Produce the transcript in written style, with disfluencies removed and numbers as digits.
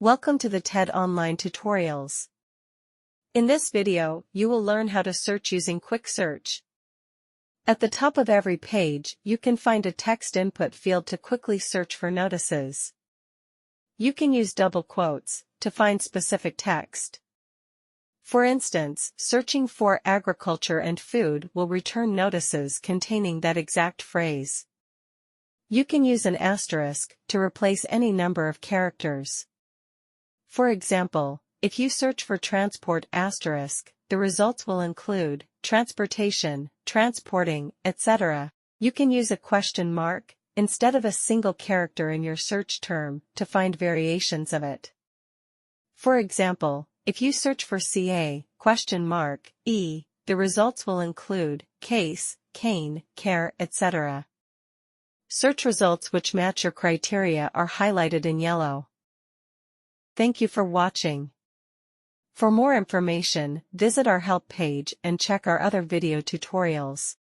Welcome to the TED Online Tutorials. In this video, you will learn how to search using Quick Search. At the top of every page, you can find a text input field to quickly search for notices. You can use double quotes to find specific text. For instance, searching for agriculture and food will return notices containing that exact phrase. You can use an asterisk to replace any number of characters. For example, if you search for transport asterisk, the results will include transportation, transporting, etc. You can use a question mark instead of a single character in your search term to find variations of it. For example, if you search for CA, question mark, E, the results will include case, cane, care, etc. Search results which match your criteria are highlighted in yellow. Thank you for watching. For more information, visit our help page and check our other video tutorials.